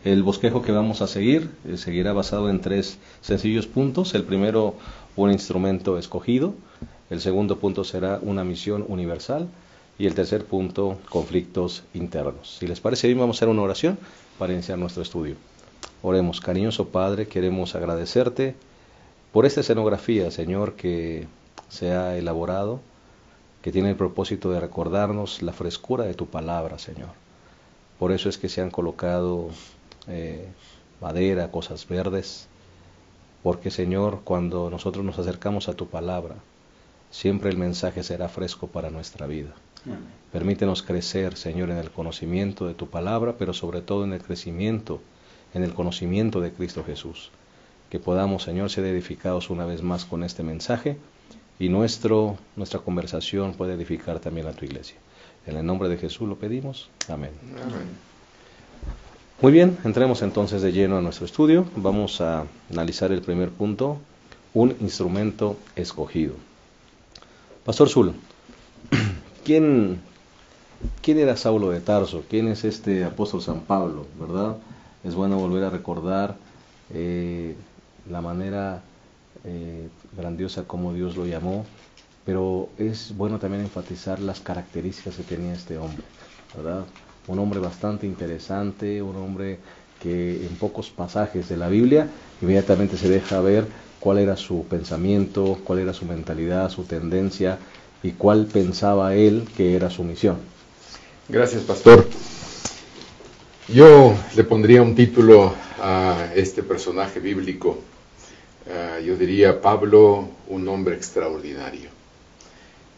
El bosquejo que vamos a seguir seguirá basado en 3 sencillos puntos. El primero, un instrumento escogido. El segundo punto será una misión universal. Y el tercer punto, conflictos internos. Si les parece bien, vamos a hacer una oración para iniciar nuestro estudio. Oremos. Cariñoso Padre, queremos agradecerte por esta escenografía, Señor, que se ha elaborado, que tiene el propósito de recordarnos la frescura de tu palabra, Señor. Por eso es que se han colocado madera, cosas verdes, porque, Señor, cuando nosotros nos acercamos a tu palabra, siempre el mensaje será fresco para nuestra vida. Permítenos crecer, Señor, en el conocimiento de tu palabra, pero sobre todo en el crecimiento, en el conocimiento de Cristo Jesús. Que podamos, Señor, ser edificados una vez más con este mensaje y nuestra conversación puede edificar también a tu iglesia. En el nombre de Jesús lo pedimos. Amén. Amén. Muy bien, entremos entonces de lleno a nuestro estudio. Vamos a analizar el primer punto, un instrumento escogido. Pastor Zul, ¿quién era Saulo de Tarso? ¿Quién es este apóstol San Pablo, verdad? Es bueno volver a recordar la manera grandiosa como Dios lo llamó, pero es bueno también enfatizar las características que tenía este hombre, ¿verdad? Un hombre bastante interesante, un hombre que en pocos pasajes de la Biblia inmediatamente se deja ver cuál era su pensamiento, cuál era su mentalidad, su tendencia y cuál pensaba él que era su misión. Gracias, pastor. Yo le pondría un título a este personaje bíblico. Yo diría Pablo, un hombre extraordinario.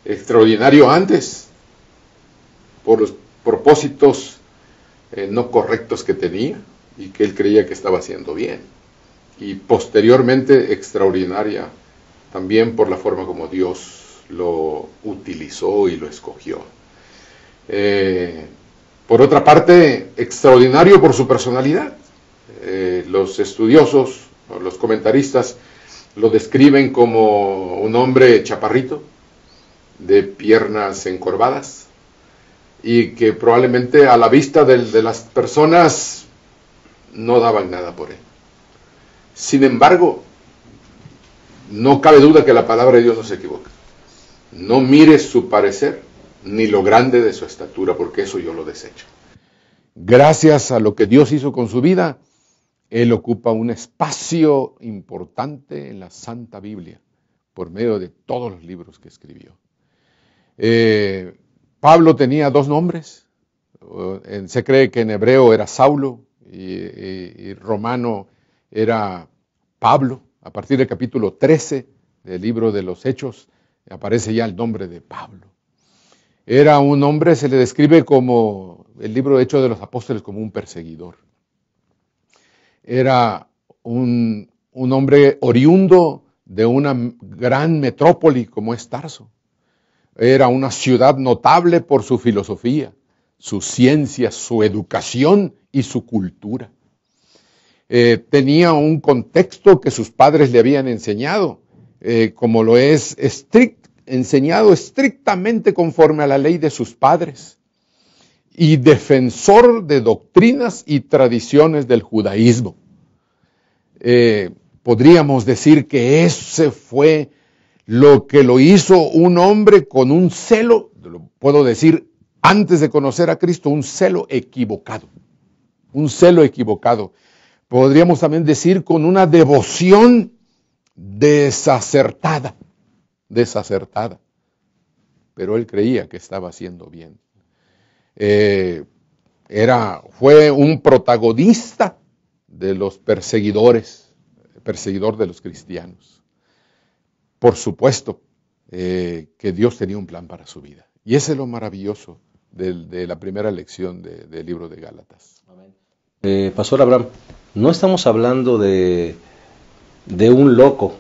Extraordinario antes, por los propósitos no correctos que tenía y que él creía que estaba haciendo bien. Y posteriormente extraordinaria también por la forma como Dios lo utilizó y lo escogió. Por otra parte, extraordinario por su personalidad. Los estudiosos, los comentaristas, lo describen como un hombre chaparrito, de piernas encorvadas, y que probablemente a la vista de las personas no daban nada por él. Sin embargo, no cabe duda que la palabra de Dios no se equivoca. No mires su parecer, ni lo grande de su estatura, porque eso yo lo desecho. Gracias a lo que Dios hizo con su vida, él ocupa un espacio importante en la Santa Biblia, por medio de todos los libros que escribió. Pablo tenía 2 nombres. Se cree que en hebreo era Saulo y romano era Pablo. A partir del capítulo 13 del libro de los Hechos aparece ya el nombre de Pablo. Era un hombre, se le describe como el libro de Hechos de los Apóstoles, como un perseguidor. Era un hombre oriundo de una gran metrópoli como es Tarso. Era una ciudad notable por su filosofía, su ciencia, su educación y su cultura. Tenía un contexto que sus padres le habían enseñado, como lo es enseñado estrictamente conforme a la ley de sus padres, y defensor de doctrinas y tradiciones del judaísmo. Podríamos decir que ese fue lo que lo hizo un hombre con un celo, lo puedo decir antes de conocer a Cristo, un celo equivocado. Un celo equivocado. Podríamos también decir con una devoción desacertada. Pero él creía que estaba haciendo bien. Fue un protagonista de los perseguidor de los cristianos. Por supuesto que Dios tenía un plan para su vida. Y ese es lo maravilloso de la primera lección del libro de Gálatas. Pastor Abraham, no estamos hablando de un loco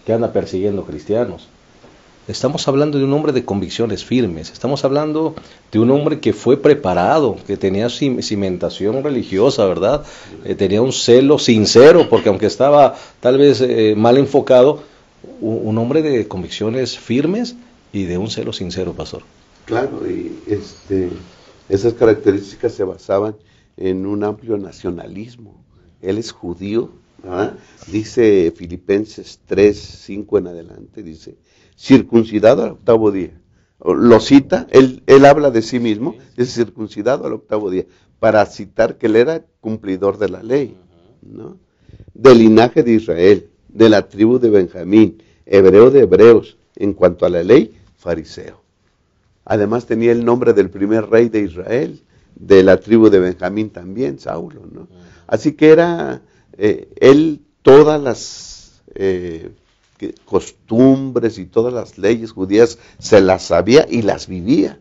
que anda persiguiendo cristianos. Estamos hablando de un hombre de convicciones firmes. Estamos hablando de un hombre que fue preparado, que tenía cimentación religiosa, ¿verdad? Tenía un celo sincero, porque aunque estaba tal vez mal enfocado, un hombre de convicciones firmes y de un celo sincero, pastor. Claro, y esas características se basaban en un amplio nacionalismo. Él es judío, ¿verdad? Dice Filipenses 3:5 en adelante, dice, circuncidado al 8º día. Lo cita, él habla de sí mismo, es circuncidado al 8º día, para citar que él era cumplidor de la ley, ¿no? Del linaje de Israel, de la tribu de Benjamín, hebreo de hebreos, en cuanto a la ley, fariseo. Además tenía el nombre del primer rey de Israel, de la tribu de Benjamín también, Saulo, ¿no? Así que era, él todas las costumbres y todas las leyes judías se las sabía y las vivía.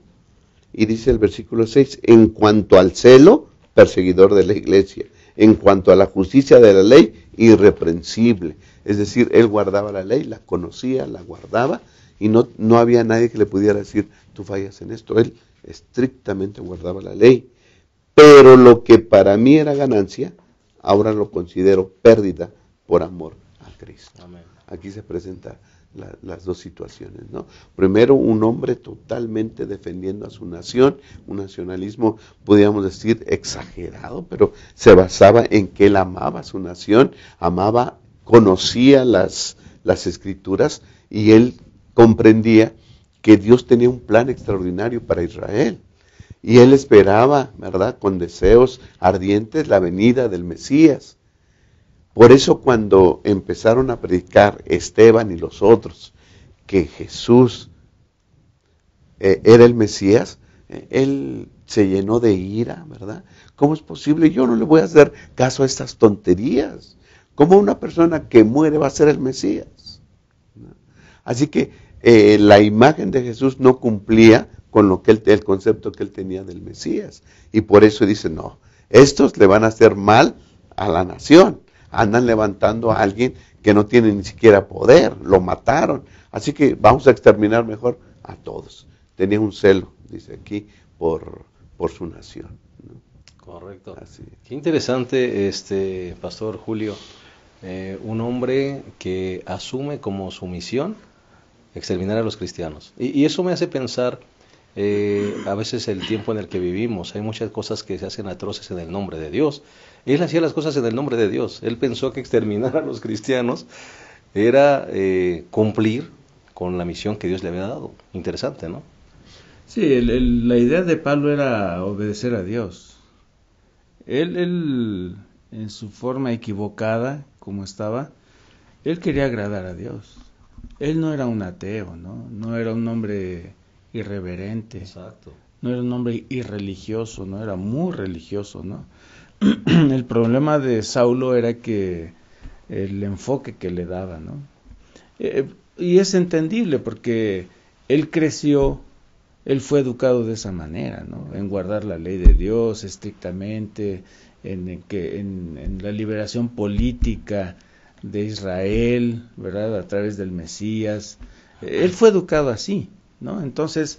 Y dice el versículo 6, en cuanto al celo, perseguidor de la iglesia, en cuanto a la justicia de la ley, irreprensible. Es decir, él guardaba la ley, la conocía, la guardaba, y no había nadie que le pudiera decir, tú fallas en esto. Él estrictamente guardaba la ley. Pero lo que para mí era ganancia, ahora lo considero pérdida por amor a Cristo. Amén. Aquí se presentan las dos situaciones, ¿no? Primero, un hombre totalmente defendiendo a su nación, un nacionalismo, podríamos decir, exagerado, pero se basaba en que él amaba a su nación, conocía las escrituras, y él comprendía que Dios tenía un plan extraordinario para Israel. Y él esperaba, ¿verdad?, con deseos ardientes la venida del Mesías. Por eso cuando empezaron a predicar Esteban y los otros que Jesús era el Mesías, él se llenó de ira, ¿verdad? ¿Cómo es posible? Yo no le voy a hacer caso a estas tonterías. ¿Cómo una persona que muere va a ser el Mesías? Así que la imagen de Jesús no cumplía con lo que el concepto que él tenía del Mesías. Y por eso dice, no, estos le van a hacer mal a la nación. Andan levantando a alguien que no tiene ni siquiera poder, lo mataron. Así que vamos a exterminar mejor a todos. Tenía un celo, dice aquí, por su nación, ¿no? Correcto. Así. Qué interesante, Pastor Julio, un hombre que asume como su misión exterminar a los cristianos. Y eso me hace pensar a veces el tiempo en el que vivimos. Hay muchas cosas que se hacen atroces en el nombre de Dios. Él hacía las cosas en el nombre de Dios. Él pensó que exterminar a los cristianos era cumplir con la misión que Dios le había dado. Interesante, ¿no? Sí, la idea de Pablo era obedecer a Dios. Él, en su forma equivocada, como estaba, él quería agradar a Dios. Él no era un ateo, ¿no? No era un hombre irreverente. Exacto. No era un hombre irreligioso, no era muy religioso, ¿no? El problema de Saulo era que el enfoque que le daba, ¿no? Y es entendible porque él creció, él fue educado de esa manera, ¿no? En guardar la ley de Dios estrictamente, en la liberación política de Israel, ¿verdad? A través del Mesías. Él fue educado así, ¿no? Entonces,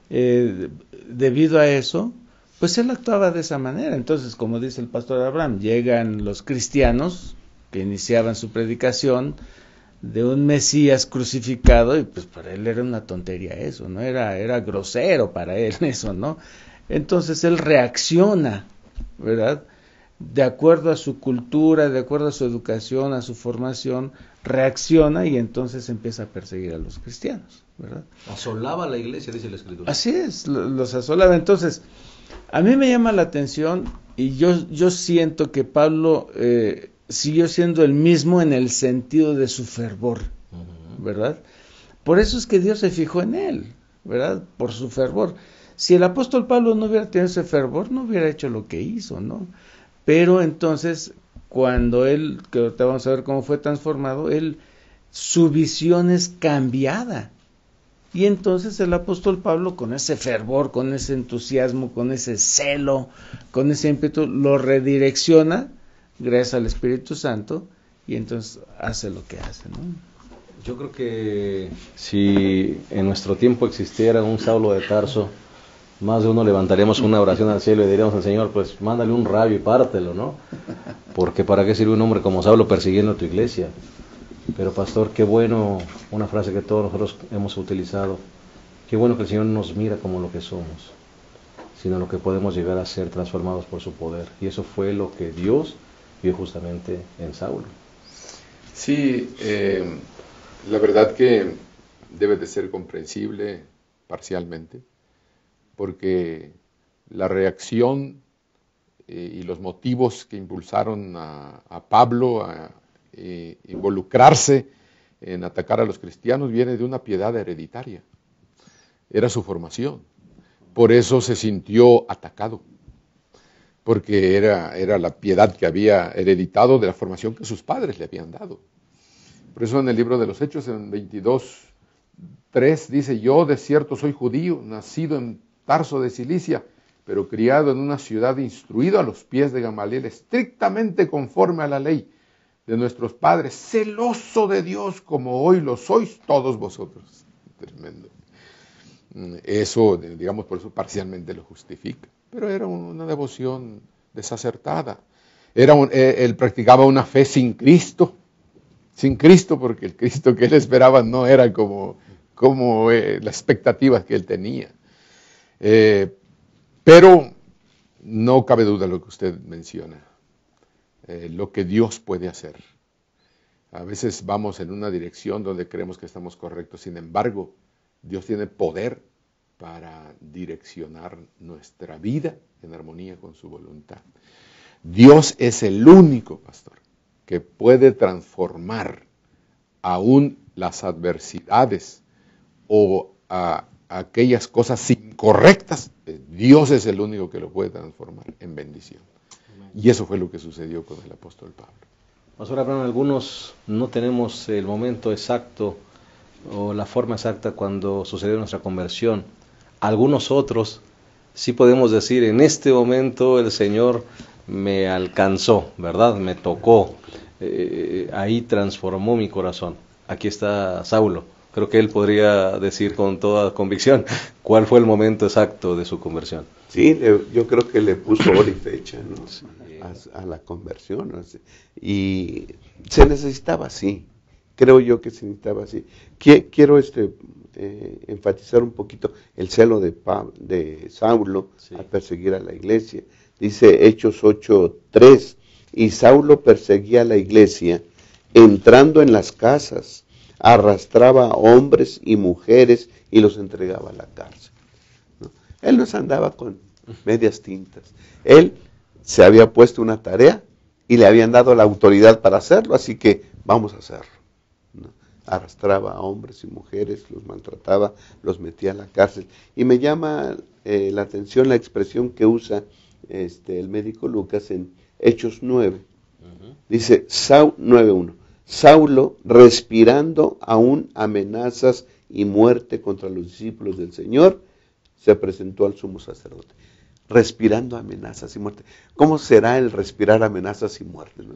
debido a eso, pues él actuaba de esa manera. Entonces, como dice el pastor Abraham, llegan los cristianos que iniciaban su predicación de un Mesías crucificado, y pues para él era una tontería eso, ¿no? Era grosero para él eso, ¿no? Entonces él reacciona, ¿verdad? De acuerdo a su cultura, de acuerdo a su educación, a su formación, reacciona y entonces empieza a perseguir a los cristianos, ¿verdad? Asolaba la iglesia, dice la Escritura. Así es, los asolaba. Entonces, a mí me llama la atención y yo siento que Pablo siguió siendo el mismo en el sentido de su fervor, ¿verdad? Por eso es que Dios se fijó en él, ¿verdad? Por su fervor. Si el apóstol Pablo no hubiera tenido ese fervor, no hubiera hecho lo que hizo, ¿no? Pero entonces, cuando él, que ahorita vamos a ver cómo fue transformado, su visión es cambiada. Y entonces el apóstol Pablo, con ese fervor, con ese entusiasmo, con ese celo, con ese ímpetu, lo redirecciona gracias al Espíritu Santo y entonces hace lo que hace, ¿no? Yo creo que si en nuestro tiempo existiera un Saulo de Tarso, más de uno levantaríamos una oración al cielo y diríamos al Señor, pues mándale un rayo y pártelo, ¿no? Porque ¿para qué sirve un hombre como Saulo persiguiendo a tu iglesia? Pero pastor, qué bueno, una frase que todos nosotros hemos utilizado, qué bueno que el Señor nos mira como lo que somos. sino lo que podemos llegar a ser transformados por su poder. Y eso fue lo que Dios vio justamente en Saulo. Sí, la verdad que debe de ser comprensible parcialmente, porque la reacción y los motivos que impulsaron a Pablo a involucrarse en atacar a los cristianos viene de una piedad hereditaria. Era su formación. Por eso se sintió atacado, porque era la piedad que había hereditado de la formación que sus padres le habían dado. Por eso en el libro de los Hechos, en 22:3, dice: yo de cierto soy judío, nacido en Tarso de Cilicia, pero criado en una ciudad, instruido a los pies de Gamaliel, estrictamente conforme a la ley de nuestros padres, celoso de Dios como hoy lo sois todos vosotros. Tremendo. Eso, digamos, por eso parcialmente lo justifica. Pero era una devoción desacertada. Él practicaba una fe sin Cristo, porque el Cristo que él esperaba no era como las expectativas que él tenía. Pero no cabe duda lo que usted menciona, lo que Dios puede hacer. A veces vamos en una dirección donde creemos que estamos correctos, sin embargo, Dios tiene poder para direccionar nuestra vida en armonía con su voluntad. Dios es el único, pastor, que puede transformar aún las adversidades o aquellas cosas incorrectas. Dios es el único que lo puede transformar en bendición. Y eso fue lo que sucedió con el apóstol Pablo. Pastor Abraham, algunos no tenemos el momento exacto o la forma exacta cuando sucedió nuestra conversión. Algunos otros sí podemos decir: en este momento el Señor me alcanzó, ¿verdad? Me tocó, ahí transformó mi corazón. Aquí está Saulo. Creo que él podría decir con toda convicción cuál fue el momento exacto de su conversión. Sí, yo creo que le puso hora y fecha, ¿no? Sí. A la conversión, ¿no? Y se necesitaba así. Creo yo que se necesitaba así. Quiero enfatizar un poquito el celo de Saulo, sí, a perseguir a la iglesia. Dice Hechos 8:3, y Saulo perseguía a la iglesia, entrando en las casas, arrastraba a hombres y mujeres y los entregaba a la cárcel, ¿no? Él no se andaba con medias tintas. Él se había puesto una tarea y le habían dado la autoridad para hacerlo, así que vamos a hacerlo, ¿no? Arrastraba a hombres y mujeres, los maltrataba, los metía a la cárcel. Y me llama la atención la expresión que usa el médico Lucas en Hechos 9. Dice 9:1. Saulo, respirando aún amenazas y muerte contra los discípulos del Señor, se presentó al sumo sacerdote. Respirando amenazas y muerte. ¿Cómo será el respirar amenazas y muerte, ¿no?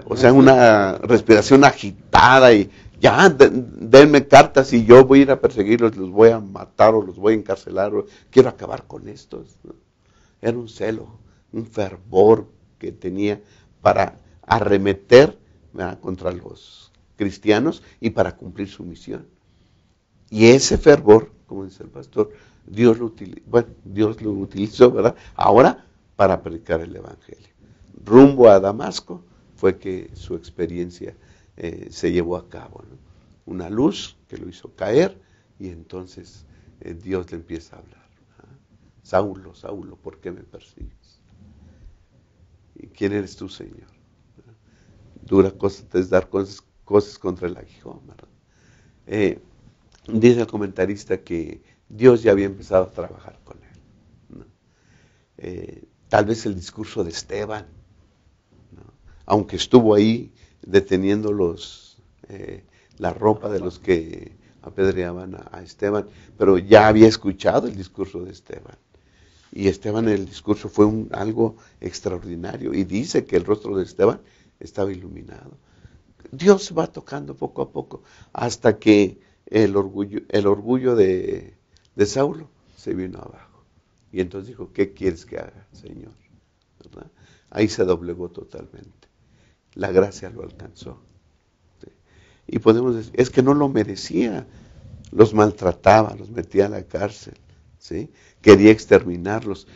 O sea, una respiración agitada y ya, denme cartas y yo voy a ir a perseguirlos, los voy a matar o los voy a encarcelar, o quiero acabar con estos, ¿no? Era un celo, un fervor que tenía para arremeter, ¿verdad?, contra los cristianos y para cumplir su misión. Y ese fervor, como dice el pastor, Dios lo utilizó, ¿verdad?, ahora para predicar el evangelio. Rumbo a Damasco fue que su experiencia se llevó a cabo, ¿no? Una luz que lo hizo caer y entonces Dios le empieza a hablar. Saulo, Saulo, ¿por qué me persigues? ¿Y quién eres tú, Señor? Dura cosa es dar cosas contra el aguijón, ¿verdad? Dice el comentarista que Dios ya había empezado a trabajar con él, ¿no? Tal vez el discurso de Esteban, ¿no?, aunque estuvo ahí deteniendo la ropa de los que apedreaban a Esteban, pero ya había escuchado el discurso de Esteban. Y Esteban, el discurso fue algo extraordinario. Y dice que el rostro de Esteban estaba iluminado. Dios va tocando poco a poco hasta que el orgullo de Saulo se vino abajo. Y entonces dijo: ¿qué quieres que haga, Señor? ¿Verdad? Ahí se doblegó totalmente. La gracia lo alcanzó. ¿Sí? Y podemos decir, es que no lo merecía. Los maltrataba, los metía a la cárcel, ¿sí? Quería exterminarlos.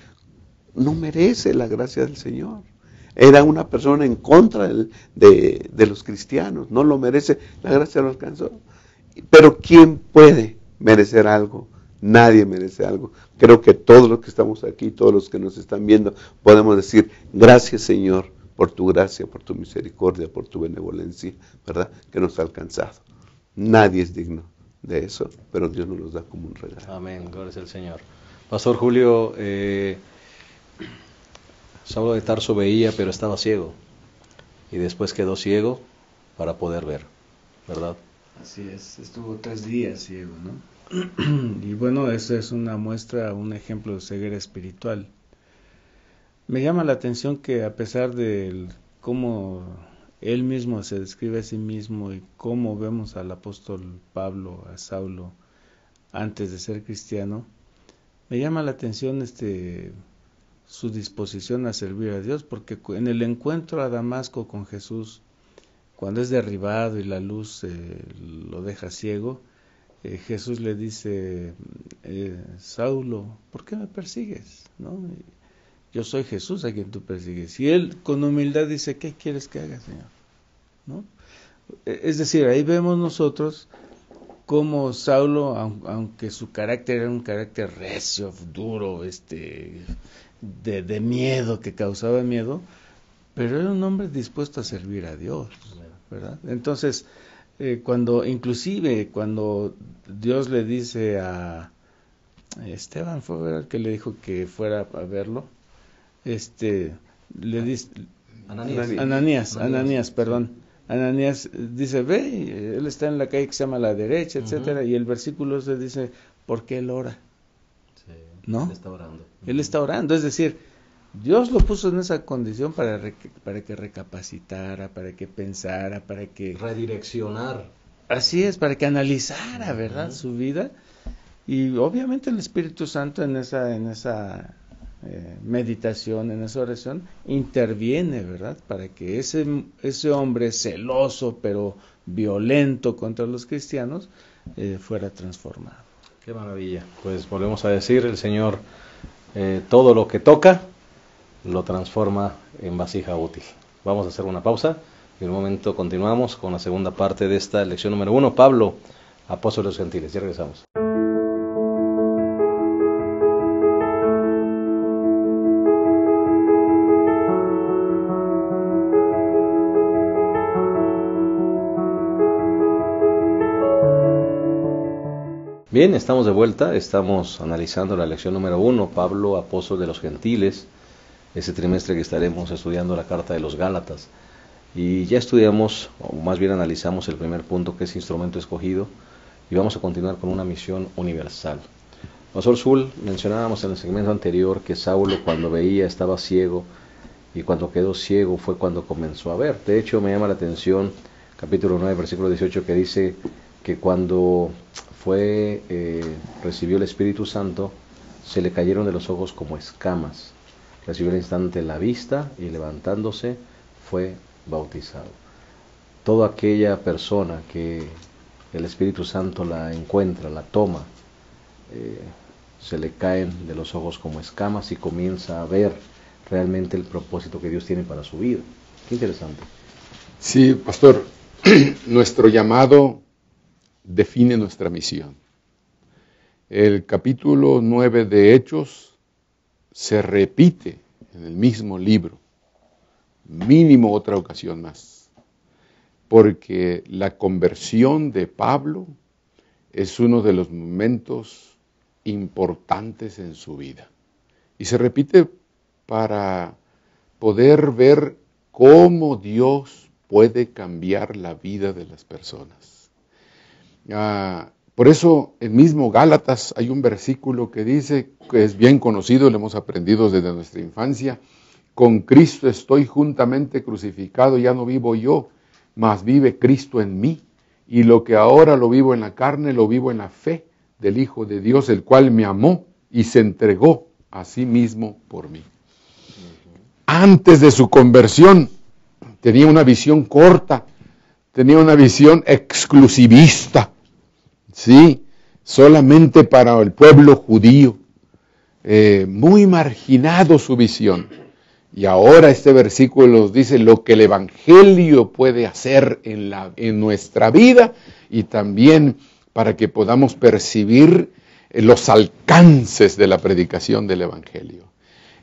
No merece la gracia del Señor. Era una persona en contra de los cristianos, no lo merece, la gracia lo alcanzó. Pero ¿quién puede merecer algo? Nadie merece algo. Creo que todos los que estamos aquí, todos los que nos están viendo, podemos decir, gracias Señor, por tu gracia, por tu misericordia, por tu benevolencia, ¿verdad? Que nos ha alcanzado. Nadie es digno de eso, pero Dios nos los da como un regalo. Amén, gloria al Señor. Pastor Julio, Saulo de Tarso veía, pero estaba ciego, y después quedó ciego para poder ver, ¿verdad? Así es, estuvo 3 días ciego, ¿no? Y bueno, eso es una muestra, un ejemplo de ceguera espiritual. Me llama la atención que a pesar de cómo él mismo se describe a sí mismo y cómo vemos al apóstol Pablo, a Saulo, antes de ser cristiano, me llama la atención su disposición a servir a Dios, porque en el encuentro a Damasco con Jesús, cuando es derribado y la luz lo deja ciego, Jesús le dice, Saulo, ¿por qué me persigues? ¿No? Yo soy Jesús a quien tú persigues. Y él con humildad dice, ¿qué quieres que haga, Señor? ¿No? Es decir, ahí vemos nosotros cómo Saulo, aunque su carácter era un carácter recio, duro, de miedo, que causaba miedo, pero era un hombre dispuesto a servir a Dios, ¿verdad? Entonces, cuando Dios le dice a Esteban, fue el que le dijo que fuera a verlo, le dice Ananías, Ananías dice, ve, él está en la calle que se llama La Derecha, etcétera, y el versículo se dice, porque él ora. Sí, ¿no? Él está orando. Él está orando, es decir, Dios lo puso en esa condición para que recapacitara, para que pensara, para que redireccionar. Así es, para que analizara, ¿verdad? Su vida. Y obviamente el Espíritu Santo en esa meditación, en esa oración, interviene, ¿verdad? Para que ese hombre celoso pero violento contra los cristianos fuera transformado. Qué maravilla. Pues volvemos a decir, el Señor todo lo que toca lo transforma en vasija útil. Vamos a hacer una pausa y en un momento continuamos con la segunda parte de esta lección número 1, Pablo, apóstol de los gentiles. Ya regresamos. Bien, estamos de vuelta, estamos analizando la lección número 1, Pablo, apóstol de los gentiles, ese trimestre que estaremos estudiando la carta de los Gálatas. Y ya estudiamos, o más bien analizamos el primer punto, que es instrumento escogido, y vamos a continuar con una misión universal. Pastor Zul, mencionábamos en el segmento anterior que Saulo cuando veía estaba ciego, y cuando quedó ciego fue cuando comenzó a ver. De hecho, me llama la atención, capítulo 9, versículo 18, que dice que cuando recibió el Espíritu Santo, se le cayeron de los ojos como escamas. Recibió al instante la vista y levantándose fue bautizado. Toda aquella persona que el Espíritu Santo la encuentra, la toma, se le caen de los ojos como escamas y comienza a ver realmente el propósito que Dios tiene para su vida. Qué interesante. Sí, pastor, nuestro llamado define nuestra misión. El capítulo 9 de Hechos se repite en el mismo libro, mínimo otra ocasión más, porque la conversión de Pablo es uno de los momentos importantes en su vida. Y se repite para poder ver cómo Dios puede cambiar la vida de las personas. Por eso, el mismo Gálatas, hay un versículo que dice, que es bien conocido, lo hemos aprendido desde nuestra infancia: con Cristo estoy juntamente crucificado, ya no vivo yo, mas vive Cristo en mí, y lo que ahora lo vivo en la carne, lo vivo en la fe del Hijo de Dios, el cual me amó y se entregó a sí mismo por mí. Antes de su conversión, tenía una visión corta, tenía una visión exclusivista, sí, solamente para el pueblo judío, muy marginado su visión. Y ahora este versículo nos dice lo que el Evangelio puede hacer en nuestra vida y también para que podamos percibir los alcances de la predicación del Evangelio.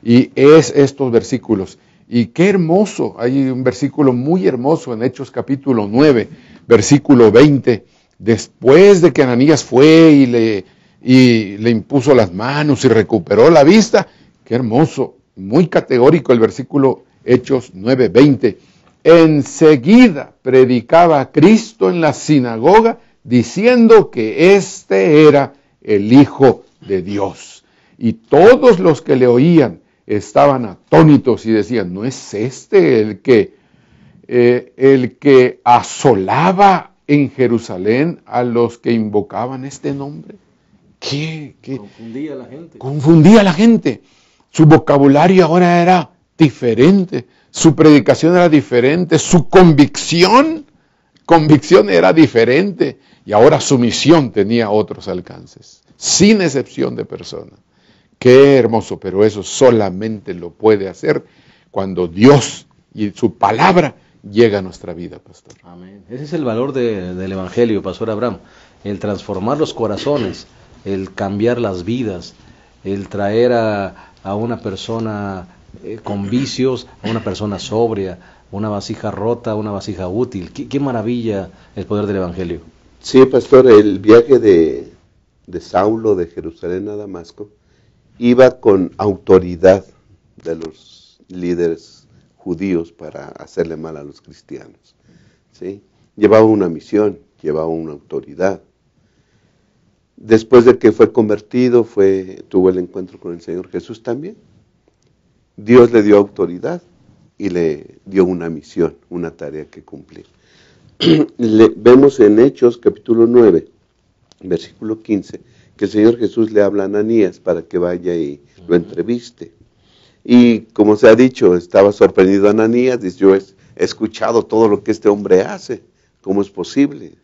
Y es estos versículos. Y qué hermoso, hay un versículo muy hermoso en Hechos capítulo 9, versículo 20. Después de que Ananías fue y le impuso las manos y recuperó la vista, qué hermoso, muy categórico el versículo Hechos 9:20. Enseguida predicaba a Cristo en la sinagoga, diciendo que este era el Hijo de Dios. Y todos los que le oían estaban atónitos y decían, ¿no es este el que asolaba en Jerusalén a los que invocaban este nombre? Confundía a la gente. Confundía a la gente. Su vocabulario ahora era diferente, su predicación era diferente, su convicción era diferente y ahora su misión tenía otros alcances, sin excepción de persona. Qué hermoso, pero eso solamente lo puede hacer cuando Dios y su palabra llega a nuestra vida, pastor. Amén. Ese es el valor del Evangelio, pastor Abraham, el transformar los corazones, el cambiar las vidas, el traer a una persona con vicios, a una persona sobria, una vasija rota, una vasija útil. Qué maravilla el poder del Evangelio. Sí, pastor, el viaje de Saulo de Jerusalén a Damasco iba con autoridad de los líderes judíos para hacerle mal a los cristianos, ¿sí? Llevaba una misión, llevaba una autoridad. Después de que fue convertido, tuvo el encuentro con el Señor Jesús también. Dios le dio autoridad y le dio una misión, una tarea que cumplir. Vemos en Hechos capítulo 9, versículo 15, que el Señor Jesús le habla a Ananías para que vaya y lo entreviste. Y como se ha dicho, estaba sorprendido Ananías, dice, yo he escuchado todo lo que este hombre hace, ¿cómo es posible?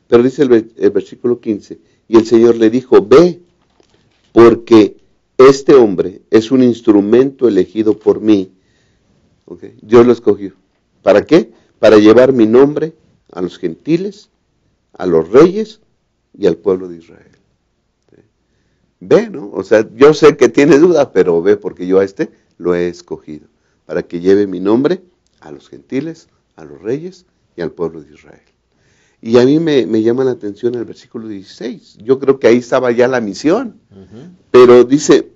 Pero dice el versículo 15, y el Señor le dijo, ve, porque este hombre es un instrumento elegido por mí. ¿Okay? Dios lo escogió. ¿Para qué? Para llevar mi nombre a los gentiles, a los reyes y al pueblo de Israel. ¿Sí? Ve, ¿no? O sea, yo sé que tiene duda, pero ve, porque yo a este lo he escogido. Para que lleve mi nombre a los gentiles, a los reyes y al pueblo de Israel. Y a mí me llama la atención el versículo 16. Yo creo que ahí estaba ya la misión. Pero dice,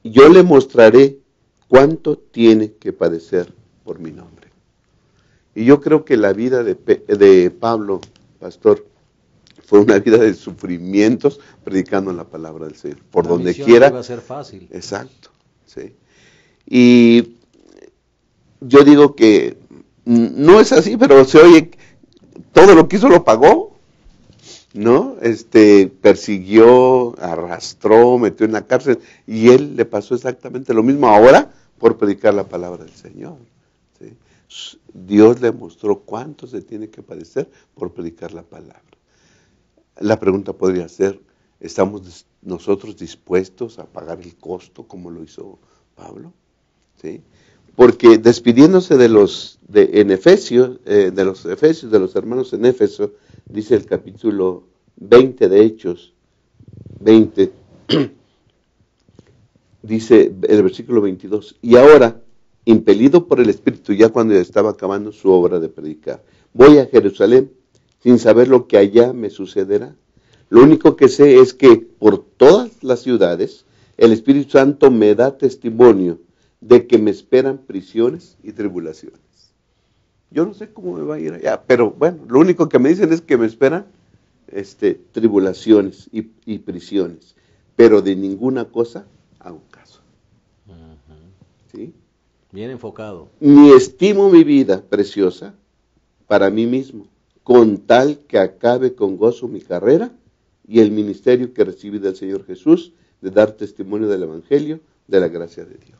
yo le mostraré cuánto tiene que padecer por mi nombre. Y yo creo que la vida de Pablo, pastor, fue una vida de sufrimientos predicando la palabra del Señor. Por donde quiera. Iba a ser fácil. Exacto. Sí. Y yo digo que no es así, pero se oye, todo lo que hizo lo pagó, ¿no? Persiguió, arrastró, metió en la cárcel, y él le pasó exactamente lo mismo ahora por predicar la palabra del Señor. ¿Sí? Dios le mostró cuánto se tiene que padecer por predicar la palabra. La pregunta podría ser, ¿estamos nosotros dispuestos a pagar el costo como lo hizo Pablo? ¿Sí? Porque despidiéndose de los hermanos en Éfeso, dice el capítulo 20 de Hechos 20, dice el versículo 22, y ahora, impelido por el Espíritu, ya cuando estaba acabando su obra de predicar, voy a Jerusalén sin saber lo que allá me sucederá. Lo único que sé es que por todas las ciudades el Espíritu Santo me da testimonio de que me esperan prisiones y tribulaciones. Yo no sé cómo me va a ir allá, pero bueno, lo único que me dicen es que me esperan tribulaciones y prisiones, pero de ninguna cosa hago caso. ¿Sí? Bien enfocado. Ni estimo mi vida preciosa para mí mismo, con tal que acabe con gozo mi carrera y el ministerio que recibí del Señor Jesús, de dar testimonio del Evangelio, de la gracia de Dios.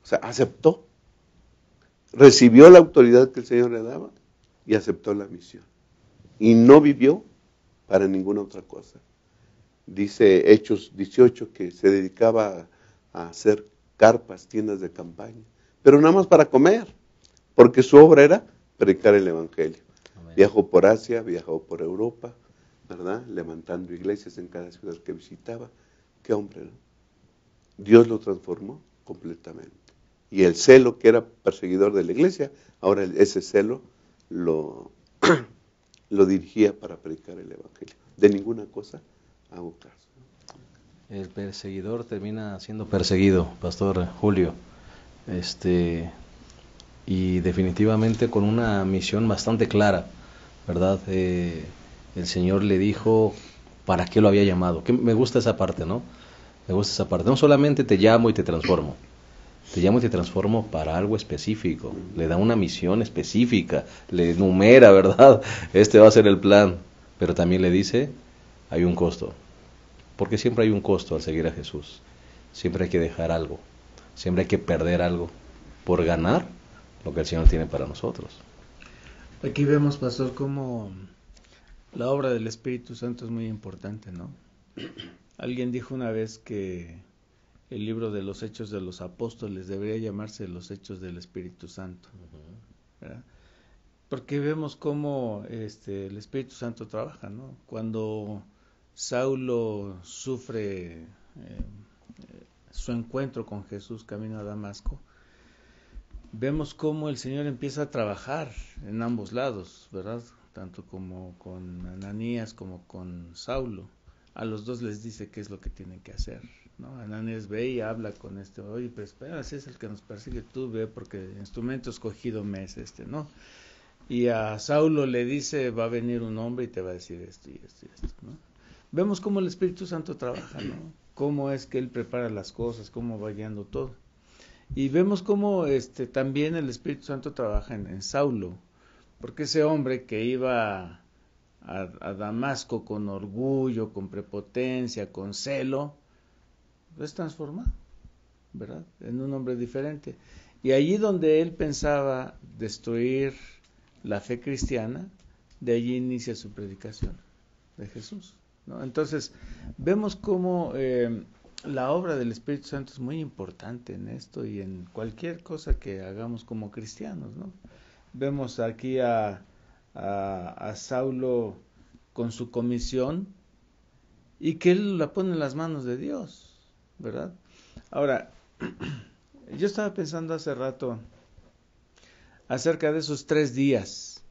O sea, aceptó, recibió la autoridad que el Señor le daba y aceptó la misión. Y no vivió para ninguna otra cosa. Dice Hechos 18 que se dedicaba a hacer carpas, tiendas de campaña, pero nada más para comer, porque su obra era predicar el Evangelio. Amén. Viajó por Asia, viajó por Europa, ¿verdad? Levantando iglesias en cada ciudad que visitaba. Qué hombre, ¿no? Dios lo transformó completamente. Y el celo que era perseguidor de la iglesia, ahora ese celo lo dirigía para predicar el Evangelio. De ninguna cosa hago caso. El perseguidor termina siendo perseguido, Pastor Julio. Y definitivamente con una misión bastante clara, ¿verdad? El Señor le dijo para qué lo había llamado. Que me gusta esa parte, ¿no? Me gusta esa parte. No solamente te llamo y te transformo. Te llamo y te transformo para algo específico. Le da una misión específica. Le enumera, ¿verdad? Este va a ser el plan. Pero también le dice, hay un costo. Porque siempre hay un costo al seguir a Jesús. Siempre hay que dejar algo. Siempre hay que perder algo por ganar lo que el Señor tiene para nosotros. Aquí vemos, pastor, cómo la obra del Espíritu Santo es muy importante, ¿no? Alguien dijo una vez que el libro de los Hechos de los Apóstoles debería llamarse los Hechos del Espíritu Santo, ¿verdad? Porque vemos cómo el Espíritu Santo trabaja, ¿no? Cuando Saulo sufre su encuentro con Jesús camino a Damasco, vemos cómo el Señor empieza a trabajar en ambos lados, ¿verdad? Tanto como con Ananías como con Saulo. A los dos les dice qué es lo que tienen que hacer, ¿no? Ananías ve y habla con oye, pero espera, si es el que nos persigue, tú ve, porque el instrumento escogido me es ¿no? Y a Saulo le dice, va a venir un hombre y te va a decir esto y esto y esto, ¿no? Vemos cómo el Espíritu Santo trabaja, ¿no? Cómo es que Él prepara las cosas, cómo va guiando todo. Y vemos cómo también el Espíritu Santo trabaja en Saulo, porque ese hombre que iba a Damasco con orgullo, con prepotencia, con celo, es transformado, ¿verdad? En un hombre diferente. Y allí donde él pensaba destruir la fe cristiana, de allí inicia su predicación de Jesús, ¿no? Entonces, vemos cómo la obra del Espíritu Santo es muy importante en esto y en cualquier cosa que hagamos como cristianos, ¿no? Vemos aquí a Saulo con su comisión y que él la pone en las manos de Dios, ¿verdad? Ahora, yo estaba pensando hace rato acerca de esos 3 días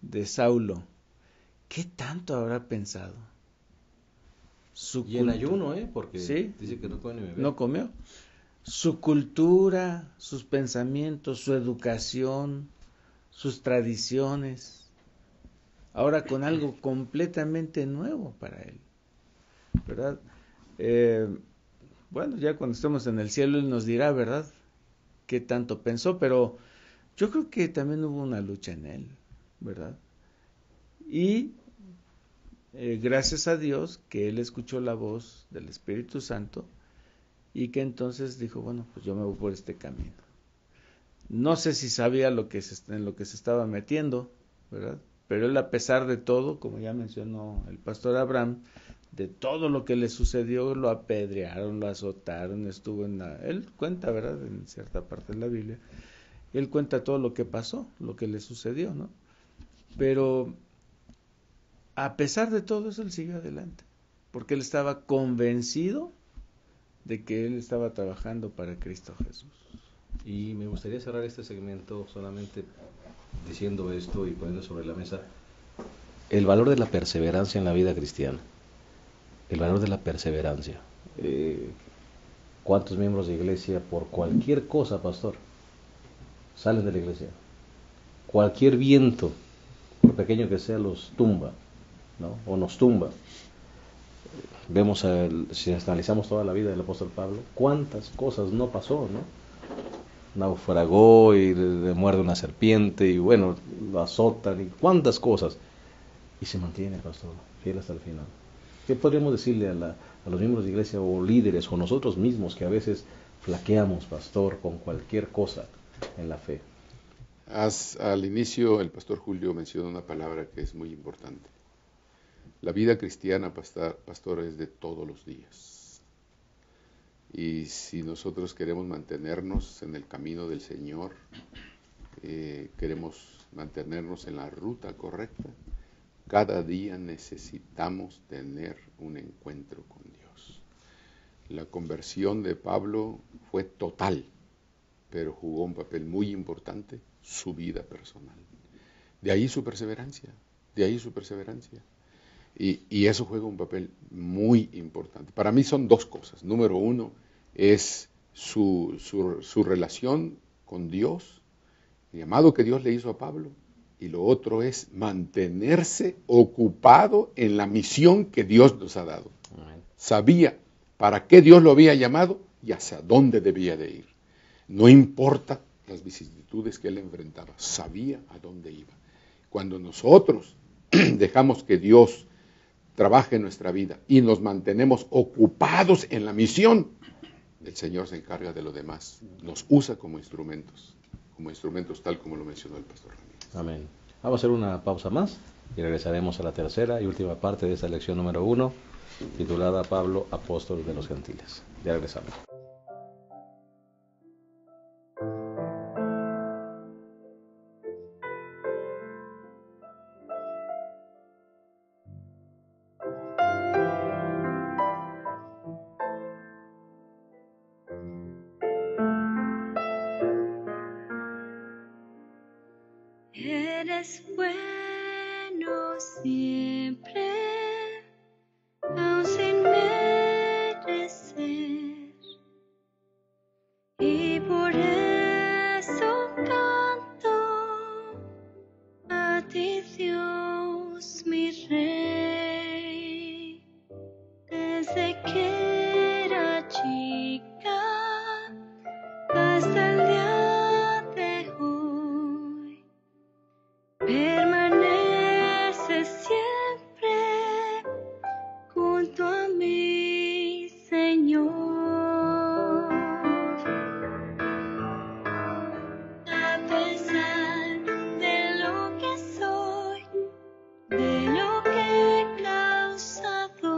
de Saulo. ¿Qué tanto habrá pensado? Y en ayuno, porque ¿sí? Dice que no come ni bebe. No comió. Su cultura, sus pensamientos, su educación, sus tradiciones, ahora con algo completamente nuevo para él, ¿verdad? Bueno, ya cuando estemos en el cielo él nos dirá, ¿verdad?, qué tanto pensó, pero yo creo que también hubo una lucha en él, ¿verdad? Y gracias a Dios que él escuchó la voz del Espíritu Santo y que entonces dijo, bueno, pues yo me voy por este camino. No sé si sabía en lo que se estaba metiendo, ¿verdad? Pero él, a pesar de todo, como ya mencionó el pastor Abraham, de todo lo que le sucedió, lo apedrearon, lo azotaron, él cuenta, ¿verdad?, en cierta parte de la Biblia, él cuenta todo lo que pasó, lo que le sucedió, ¿no? Pero a pesar de todo eso, él siguió adelante, porque él estaba convencido de que él estaba trabajando para Cristo Jesús. Y me gustaría cerrar este segmento solamente diciendo esto y poniendo sobre la mesa el valor de la perseverancia en la vida cristiana. El valor de la perseverancia. ¿Cuántos miembros de iglesia por cualquier cosa, pastor, salen de la iglesia? Cualquier viento, por pequeño que sea, los tumba, ¿no? O nos tumba. Vemos, si analizamos toda la vida del apóstol Pablo, cuántas cosas no pasó, ¿no? Naufragó y le muerde una serpiente y bueno, lo azotan y cuántas cosas. Y se mantiene, pastor, fiel hasta el final. ¿Qué podríamos decirle a los miembros de iglesia o líderes o nosotros mismos que a veces flaqueamos, pastor, con cualquier cosa en la fe? Al inicio el pastor Julio mencionó una palabra que es muy importante. La vida cristiana, pastor, es de todos los días. Y si nosotros queremos mantenernos en el camino del Señor, queremos mantenernos en la ruta correcta, cada día necesitamos tener un encuentro con Dios. La conversión de Pablo fue total, pero jugó un papel muy importante su vida personal. De ahí su perseverancia, Y eso juega un papel muy importante. Para mí son dos cosas. Número uno es su relación con Dios, el llamado que Dios le hizo a Pablo, y lo otro es mantenerse ocupado en la misión que Dios nos ha dado. Amén. Sabía para qué Dios lo había llamado y hacia dónde debía de ir. No importa las vicisitudes que él enfrentaba, sabía a dónde iba. Cuando nosotros dejamos que Dios trabaje en nuestra vida y nos mantenemos ocupados en la misión, el Señor se encarga de lo demás. Nos usa como instrumentos tal como lo mencionó el pastor Ramírez. Amén. Vamos a hacer una pausa más y regresaremos a la tercera y última parte de esta lección número 1, titulada Pablo, apóstol de los gentiles. Ya regresamos. Eres bueno siempre, aun sin merecer, y por eso canto a ti, Dios, mi Rey. Desde que era chica hasta el día de hoy, permanece siempre junto a mí, Señor. A pesar de lo que soy, de lo que he causado,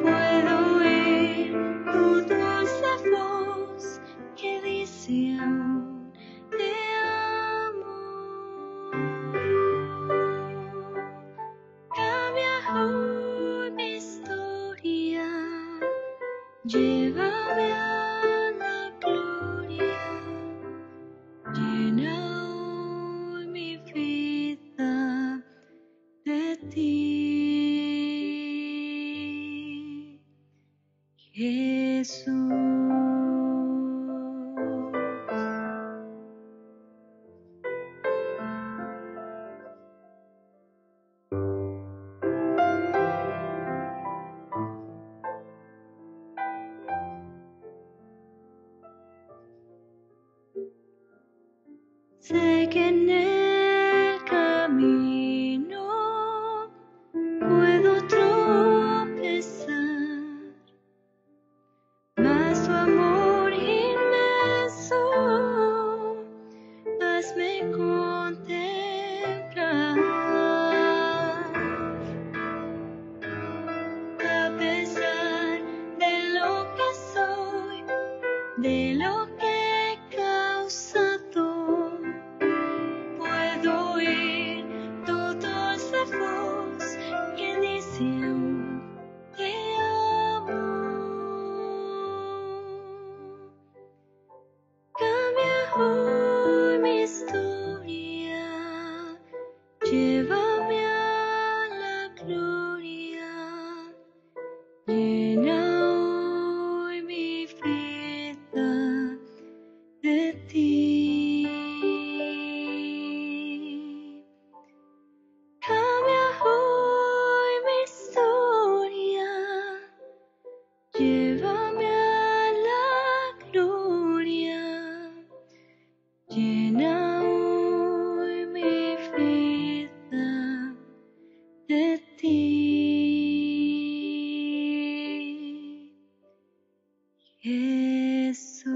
puedo oír tu dulce voz que dice aún te amo. Cambia hoy mi historia, llévame a la gloria, llena hoy mi vida de ti, Jesús. Sé que en el camino puedo tropezar, mas tu amor inmenso hazme contemplar. A pesar de lo que soy, de lo que he causado, puedo oír tu dulce voz que dice aún te amo. Cambia hoy mi historia, llévame a la gloria, llena hoy mi vida de ti. Cambia hoy mi historia, llévame a la gloria, llena hoy mi vida de ti, Jesús.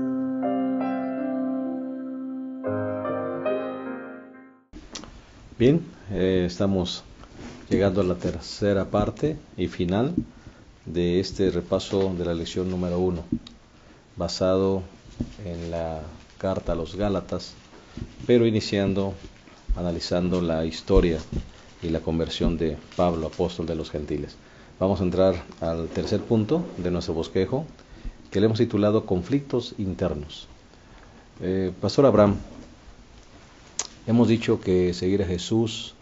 Bien, estamos llegando a la tercera parte y final de este repaso de la lección número 1, basado en la carta a los Gálatas, pero analizando la historia y la conversión de Pablo, apóstol de los gentiles. Vamos a entrar al tercer punto de nuestro bosquejo, que le hemos titulado Conflictos internos. Pastor Abraham, hemos dicho que seguir a Jesús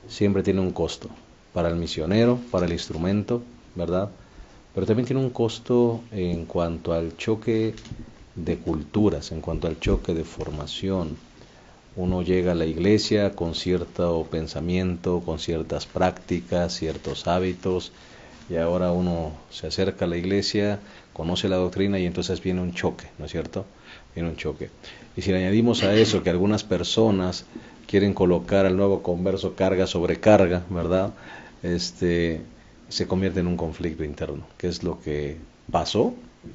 siempre tiene un costo, para el misionero, para el instrumento, ¿verdad? Pero también tiene un costo en cuanto al choque de culturas, en cuanto al choque de formación. Uno llega a la iglesia con cierto pensamiento, con ciertas prácticas, ciertos hábitos, y ahora uno se acerca a la iglesia, conoce la doctrina y entonces viene un choque, ¿no es cierto? Viene un choque. Y si le añadimos a eso que algunas personas quieren colocar al nuevo converso carga sobre carga, ¿verdad? Se convierte en un conflicto interno, que es lo que pasó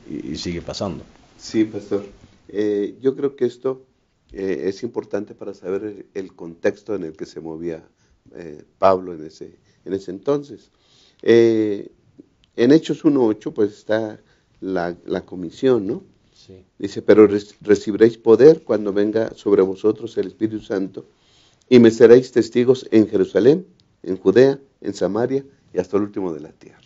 y sigue pasando. Sí, pastor. Yo creo que esto es importante para saber el contexto en el que se movía Pablo en ese entonces. En Hechos 1:8 pues está la comisión, ¿no? Sí. Dice, pero recibiréis poder cuando venga sobre vosotros el Espíritu Santo y me seréis testigos en Jerusalén, en Judea, en Samaria y hasta el último de la tierra.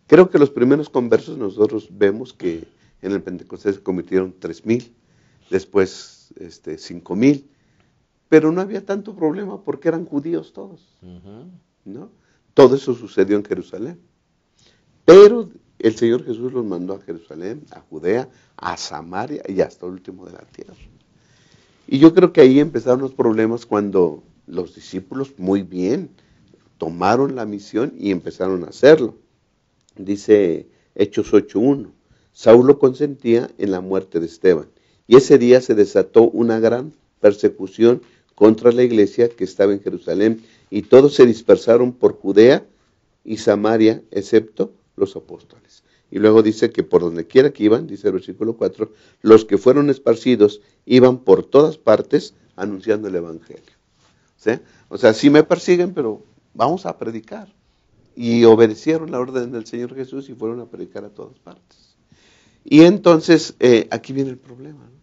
Creo que los primeros conversos nosotros vemos que en el Pentecostés se convirtieron 3,000, después 5,000, pero no había tanto problema porque eran judíos todos, ¿no? Todo eso sucedió en Jerusalén. Pero el Señor Jesús los mandó a Jerusalén, a Judea, a Samaria y hasta el último de la tierra. Y yo creo que ahí empezaron los problemas cuando los discípulos muy bien tomaron la misión y empezaron a hacerlo. Dice Hechos 8:1, Saulo consentía en la muerte de Esteban. Y ese día se desató una gran persecución contra la iglesia que estaba en Jerusalén, y todos se dispersaron por Judea y Samaria, excepto los apóstoles. Y luego dice que por donde quiera que iban, dice el versículo 4, los que fueron esparcidos iban por todas partes anunciando el evangelio. ¿Sí? O sea, sí me persiguen, pero vamos a predicar. Y obedecieron la orden del Señor Jesús y fueron a predicar a todas partes. Y entonces, aquí viene el problema, ¿no?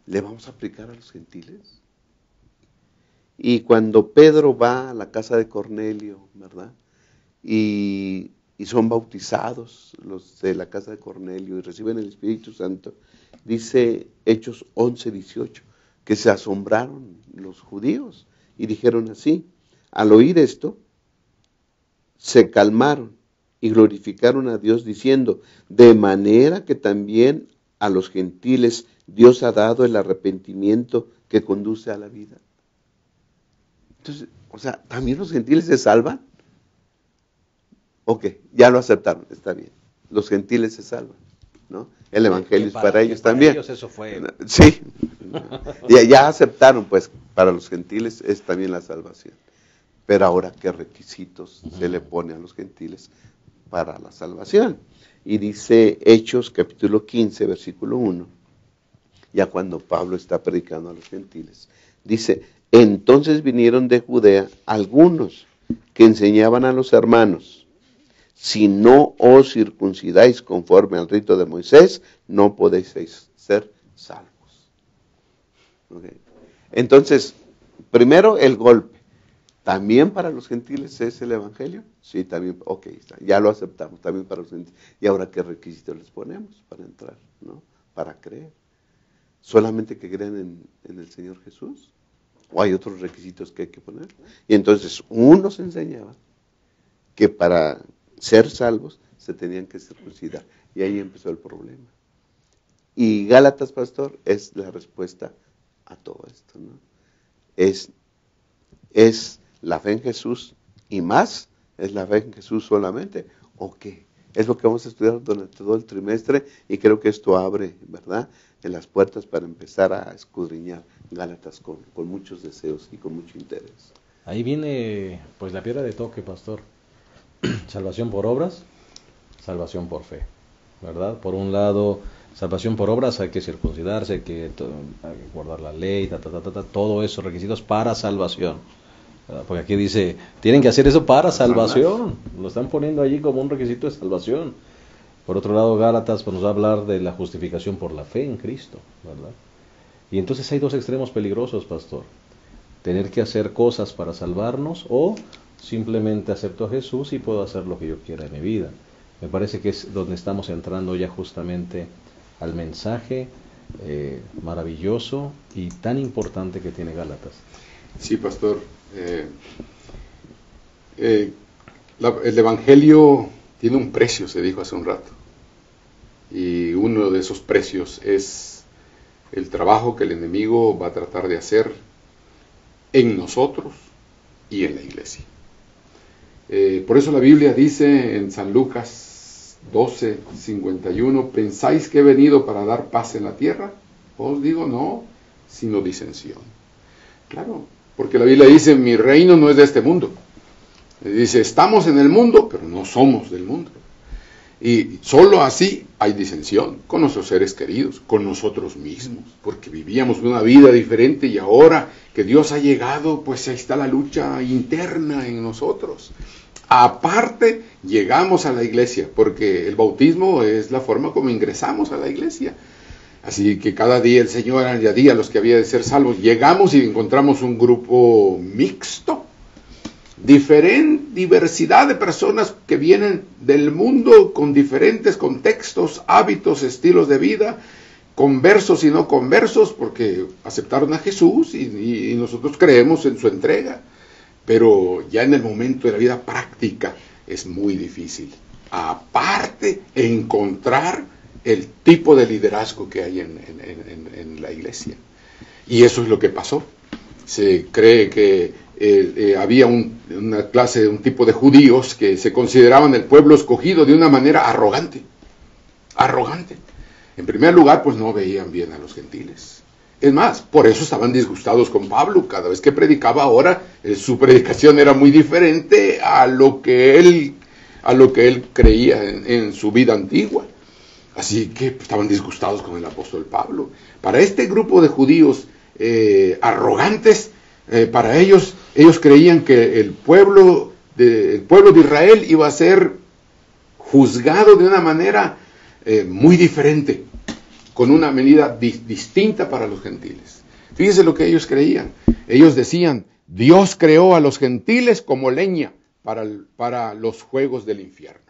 ¿Le vamos a aplicar a los gentiles? Y cuando Pedro va a la casa de Cornelio, ¿verdad? Y son bautizados los de la casa de Cornelio y reciben el Espíritu Santo, dice Hechos 11:18, que se asombraron los judíos y dijeron así, al oír esto, se calmaron y glorificaron a Dios diciendo, de manera que también a los gentiles Dios ha dado el arrepentimiento que conduce a la vida. Entonces, o sea, ¿también los gentiles se salvan? Ok, ya lo aceptaron, está bien. Los gentiles se salvan, ¿no? El evangelio es para ellos también. Ellos eso fue. Sí, ya aceptaron, pues, para los gentiles es también la salvación. Pero ahora, ¿qué requisitos se le pone a los gentiles para la salvación? Y dice Hechos capítulo 15, versículo 1, ya cuando Pablo está predicando a los gentiles, dice, entonces vinieron de Judea algunos que enseñaban a los hermanos, si no os circuncidáis conforme al rito de Moisés, no podéis ser salvos. ¿Okay? Entonces, primero el golpe. ¿También para los gentiles es el evangelio? Sí, también, ok, ya lo aceptamos, también para los gentiles. ¿Y ahora qué requisitos les ponemos para entrar, ¿no? Para creer. ¿Solamente que crean en el Señor Jesús? ¿O hay otros requisitos que hay que poner? Y entonces, unos enseñaban que para ser salvos se tenían que circuncidar. Y ahí empezó el problema. Y Gálatas, pastor, es la respuesta a todo esto, ¿no? Es la fe en Jesús y más, es la fe en Jesús solamente, ¿o qué? Es lo que vamos a estudiar durante todo el trimestre y creo que esto abre, ¿verdad?, en las puertas para empezar a escudriñar Gálatas con muchos deseos y con mucho interés. Ahí viene pues la piedra de toque, pastor. Salvación por obras, salvación por fe, ¿verdad? Por un lado, salvación por obras, hay que circuncidarse, hay que guardar la ley, todo eso, requisitos para salvación. ¿verdad? Porque aquí dice, tienen que hacer eso para salvación. Lo están poniendo allí como un requisito de salvación. Por otro lado, Gálatas pues, nos va a hablar de la justificación por la fe en Cristo, ¿verdad? Y entonces hay dos extremos peligrosos, pastor. Tener que hacer cosas para salvarnos o simplemente acepto a Jesús y puedo hacer lo que yo quiera en mi vida. Me parece que es donde estamos entrando ya justamente al mensaje maravilloso y tan importante que tiene Gálatas. Sí, pastor. El Evangelio tiene un precio, se dijo hace un rato. Y uno de esos precios es el trabajo que el enemigo va a tratar de hacer en nosotros y en la iglesia. Por eso la Biblia dice en San Lucas 12:51, ¿pensáis que he venido para dar paz en la tierra? Os digo no, sino disensión. Claro, porque la Biblia dice, mi reino no es de este mundo. Dice, estamos en el mundo, pero no somos del mundo. Y solo así hay disensión con nuestros seres queridos, con nosotros mismos, porque vivíamos una vida diferente y ahora que Dios ha llegado, pues ahí está la lucha interna en nosotros. Aparte, llegamos a la iglesia, porque el bautismo es la forma como ingresamos a la iglesia. Así que cada día el Señor añadía a los que había de ser salvos. Llegamos y encontramos un grupo mixto, diversidad de personas que vienen del mundo con diferentes contextos, hábitos, estilos de vida, conversos y no conversos, porque aceptaron a Jesús y nosotros creemos en su entrega. Pero ya en el momento de la vida práctica es muy difícil. Aparte, encontrar el tipo de liderazgo que hay en la iglesia. Y eso es lo que pasó. Se cree que había una clase, un tipo de judíos que se consideraban el pueblo escogido de una manera arrogante. Arrogante. En primer lugar, pues no veían bien a los gentiles. Es más, por eso estaban disgustados con Pablo. Cada vez que predicaba ahora, su predicación era muy diferente a lo que él creía en su vida antigua. Así que estaban disgustados con el apóstol Pablo. Para este grupo de judíos arrogantes, para ellos creían que el pueblo de Israel iba a ser juzgado de una manera muy diferente, con una medida distinta para los gentiles. Fíjese lo que ellos creían. Ellos decían, Dios creó a los gentiles como leña para los fuegos del infierno.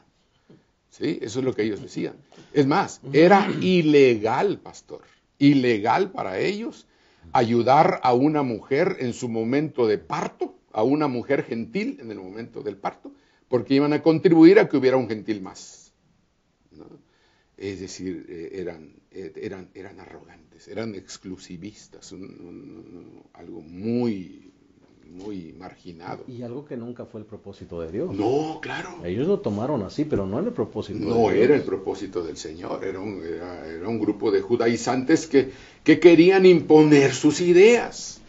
¿Sí? Eso es lo que ellos decían. Es más, era ilegal, pastor, ilegal para ellos ayudar a una mujer en su momento de parto, a una mujer gentil en el momento del parto, porque iban a contribuir a que hubiera un gentil más, ¿no? Es decir, eran arrogantes, eran exclusivistas, algo muy, muy marginado. Y algo que nunca fue el propósito de Dios. No, claro. Ellos lo tomaron así, pero no era el propósito de Dios. No era el propósito del Señor, era un grupo de judaizantes que querían imponer sus ideas.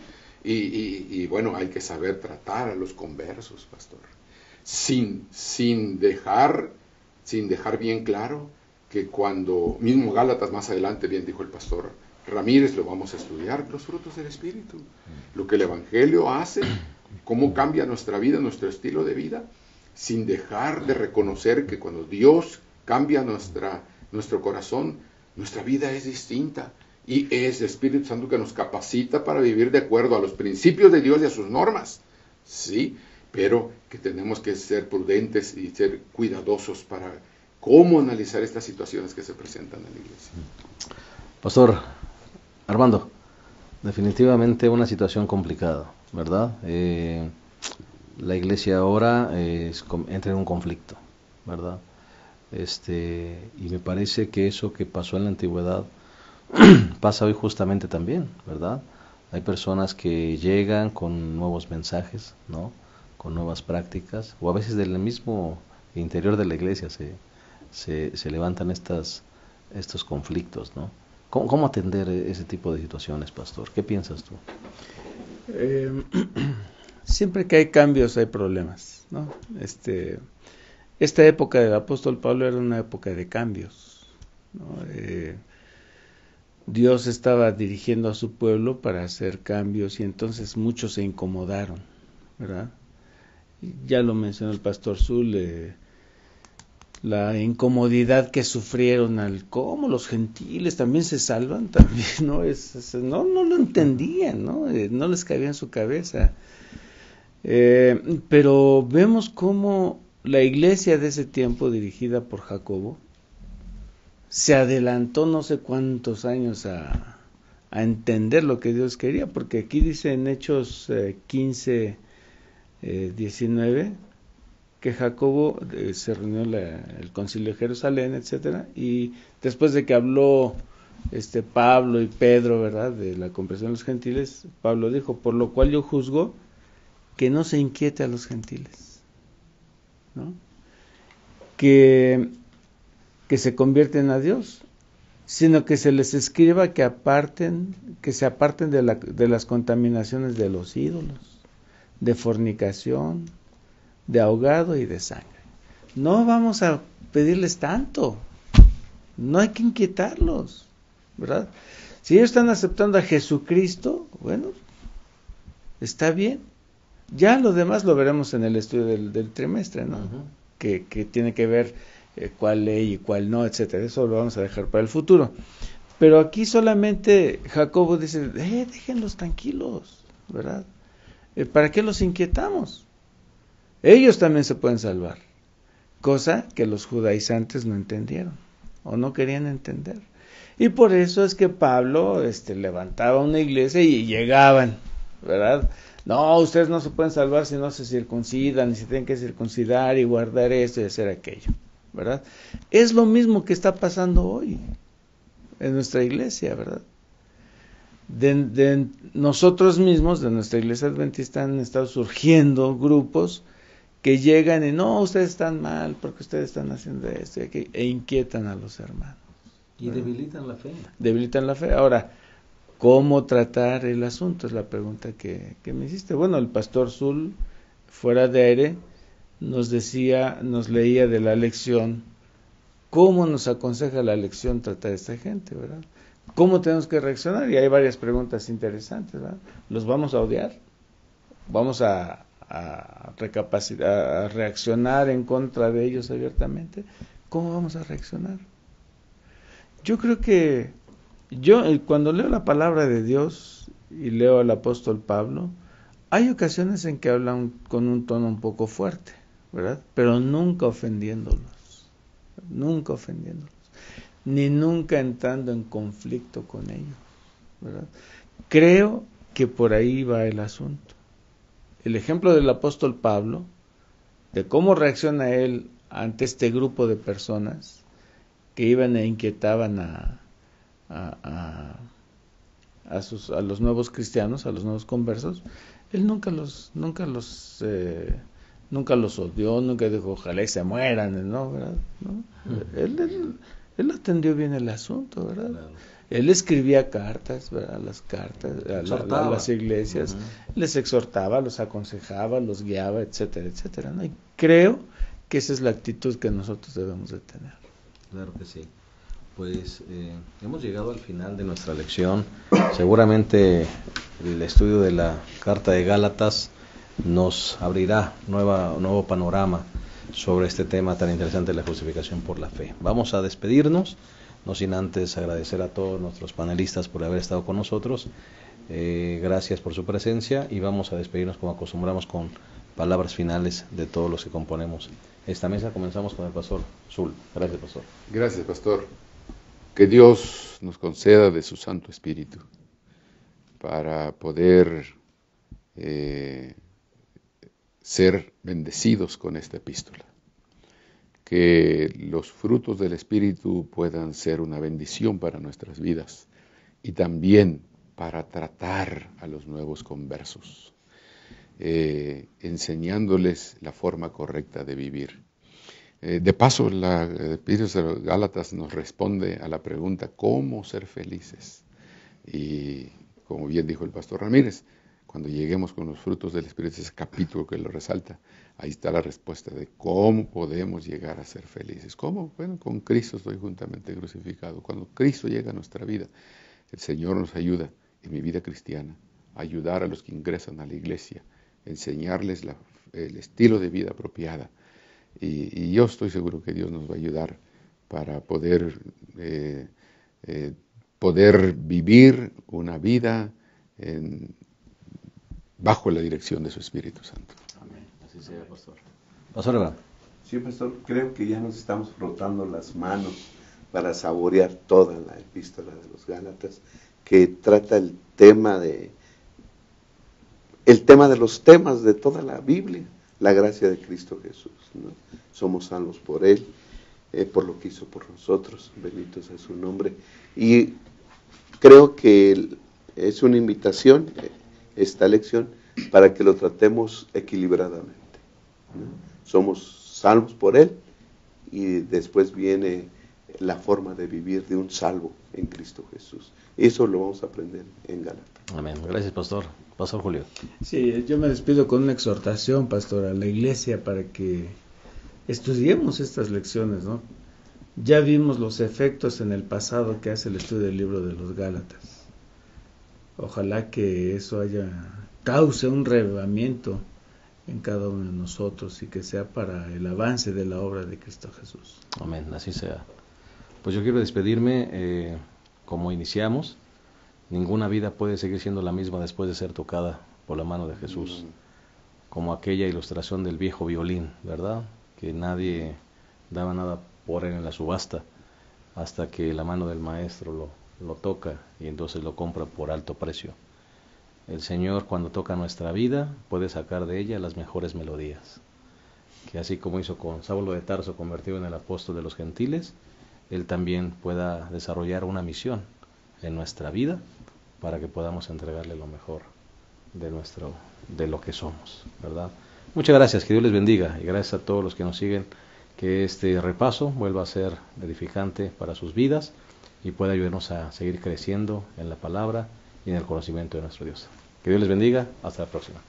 Y bueno, hay que saber tratar a los conversos, pastor, sin dejar bien claro que cuando, mismo Gálatas más adelante, bien dijo el pastor Ramírez, lo vamos a estudiar, los frutos del Espíritu, lo que el Evangelio hace, cómo cambia nuestra vida, nuestro estilo de vida, sin dejar de reconocer que cuando Dios cambia nuestro corazón, nuestra vida es distinta, y es el Espíritu Santo que nos capacita para vivir de acuerdo a los principios de Dios y a sus normas, sí, pero que tenemos que ser prudentes y ser cuidadosos para cómo analizar estas situaciones que se presentan en la iglesia. Pastor Armando, definitivamente una situación complicada, ¿verdad? La iglesia ahora entra en un conflicto, ¿verdad? Y me parece que eso que pasó en la antigüedad pasa hoy justamente también, ¿verdad? Hay personas que llegan con nuevos mensajes, ¿no? Con nuevas prácticas, o a veces del mismo interior de la iglesia se levantan estos conflictos, ¿no? ¿Cómo atender ese tipo de situaciones, pastor? ¿Qué piensas tú? Siempre que hay cambios hay problemas, ¿no? Esta época del apóstol Pablo era una época de cambios, ¿no? Dios estaba dirigiendo a su pueblo para hacer cambios y entonces muchos se incomodaron ¿verdad? Ya lo mencionó el pastor Zul, la incomodidad que sufrieron al cómo los gentiles también se salvan, también, ¿no? No lo entendían, ¿no? No les cabía en su cabeza. Pero vemos cómo la iglesia de ese tiempo, dirigida por Jacobo, se adelantó no sé cuántos años a entender lo que Dios quería, porque aquí dice en Hechos 15, 19, que Jacobo se reunió el concilio de Jerusalén, etcétera, y después de que habló Pablo y Pedro, ¿verdad?, de la conversión de los gentiles, Pablo dijo: por lo cual yo juzgo que no se inquiete a los gentiles, ¿no? Que se convierten a Dios, sino que se les escriba que se aparten de las contaminaciones de los ídolos, de fornicación, de ahogado y de sangre. No vamos a pedirles tanto, no hay que inquietarlos, ¿verdad? Si ellos están aceptando a Jesucristo, bueno, está bien. Ya lo demás lo veremos en el estudio del trimestre, ¿no? Uh-huh. Que tiene que ver cuál ley y cuál no, etcétera. Eso lo vamos a dejar para el futuro. Pero aquí solamente Jacobo dice: déjenlos tranquilos, ¿verdad? ¿Para qué los inquietamos? Ellos también se pueden salvar. Cosa que los judaizantes no entendieron o no querían entender. Y por eso es que Pablo levantaba una iglesia y llegaban, ¿verdad? No, ustedes no se pueden salvar si no se circuncidan, ni se tienen que circuncidar y guardar esto y hacer aquello, ¿verdad? Es lo mismo que está pasando hoy en nuestra iglesia, ¿verdad? De nosotros mismos, de nuestra iglesia adventista, han estado surgiendo grupos que llegan y: no, ustedes están mal porque ustedes están haciendo esto y aquello, e inquietan a los hermanos. Y debilitan la fe. Debilitan la fe. Ahora, ¿cómo tratar el asunto? Es la pregunta que me hiciste. Bueno, el pastor Zul, fuera de aire, nos leía de la lección, cómo nos aconseja la lección tratar a esta gente, ¿verdad? ¿Cómo tenemos que reaccionar? Y hay varias preguntas interesantes, ¿verdad? ¿Los vamos a odiar? ¿Vamos a reaccionar en contra de ellos abiertamente? ¿Cómo vamos a reaccionar? Yo creo que cuando leo la palabra de Dios y leo al apóstol Pablo, hay ocasiones en que hablan con un tono un poco fuerte, ¿verdad? Pero nunca ofendiéndolos, ni nunca entrando en conflicto con ellos, ¿verdad? Creo que por ahí va el asunto. El ejemplo del apóstol Pablo, de cómo reacciona él ante este grupo de personas que iban e inquietaban a los nuevos cristianos, a los nuevos conversos, él nunca los odió, nunca dijo ojalá y se mueran, ¿no? ¿Verdad? ¿No? Él atendió bien el asunto, ¿verdad? Claro. Él escribía cartas, ¿verdad? Las cartas a las iglesias, les exhortaba, los aconsejaba, los guiaba, etcétera, etcétera, ¿no? Y creo que esa es la actitud que nosotros debemos de tener. Claro que sí. Pues hemos llegado al final de nuestra lección. Seguramente el estudio de la carta de Gálatas nos abrirá nuevo panorama sobre este tema tan interesante de la justificación por la fe. Vamos a despedirnos, no sin antes agradecer a todos nuestros panelistas por haber estado con nosotros. Gracias por su presencia y vamos a despedirnos como acostumbramos con palabras finales de todos los que componemos esta mesa. Comenzamos con el pastor Zul. Gracias, pastor. Gracias, pastor. Que Dios nos conceda de su Santo Espíritu para poder ser bendecidos con esta epístola. Que los frutos del Espíritu puedan ser una bendición para nuestras vidas y también para tratar a los nuevos conversos, enseñándoles la forma correcta de vivir. De paso, la epístola de Gálatas nos responde a la pregunta ¿cómo ser felices? Y como bien dijo el pastor Ramírez, cuando lleguemos con los frutos del Espíritu, ese capítulo que lo resalta, ahí está la respuesta de cómo podemos llegar a ser felices. ¿Cómo? Bueno, con Cristo estoy juntamente crucificado. Cuando Cristo llega a nuestra vida, el Señor nos ayuda en mi vida cristiana a ayudar a los que ingresan a la iglesia enseñarles el estilo de vida apropiada. Y yo estoy seguro que Dios nos va a ayudar para poder vivir una vida bajo la dirección de su Espíritu Santo. Amén. Así sea, pastor. Pastor Eva. Sí, pastor, creo que ya nos estamos frotando las manos para saborear toda la epístola de los Gálatas, que trata el tema de los temas de toda la Biblia, la gracia de Cristo Jesús, ¿no? Somos salvos por Él, por lo que hizo por nosotros, bendito sea su nombre. Y creo que es una invitación, esta lección, para que lo tratemos equilibradamente, ¿no? Somos salvos por Él y después viene la forma de vivir de un salvo en Cristo Jesús. Eso lo vamos a aprender en Gálatas. Amén. Gracias, pastor. Pastor Julio. Sí, yo me despido con una exhortación, pastor, a la iglesia para que estudiemos estas lecciones, ¿no? Ya vimos los efectos en el pasado que hace el estudio del libro de los Gálatas. Ojalá que eso cause un reavivamiento en cada uno de nosotros y que sea para el avance de la obra de Cristo Jesús. Amén, así sea. Pues yo quiero despedirme como iniciamos. Ninguna vida puede seguir siendo la misma después de ser tocada por la mano de Jesús. Como aquella ilustración del viejo violín, ¿verdad? Que nadie daba nada por él en la subasta hasta que la mano del maestro lo toca y entonces lo compra por alto precio. El Señor, cuando toca nuestra vida, puede sacar de ella las mejores melodías. Que así como hizo con Saulo de Tarso, convertido en el apóstol de los gentiles, Él también pueda desarrollar una misión en nuestra vida para que podamos entregarle lo mejor de lo que somos, ¿verdad? Muchas gracias, que Dios les bendiga y gracias a todos los que nos siguen, que este repaso vuelva a ser edificante para sus vidas y pueda ayudarnos a seguir creciendo en la palabra y en el conocimiento de nuestro Dios. Que Dios les bendiga, hasta la próxima.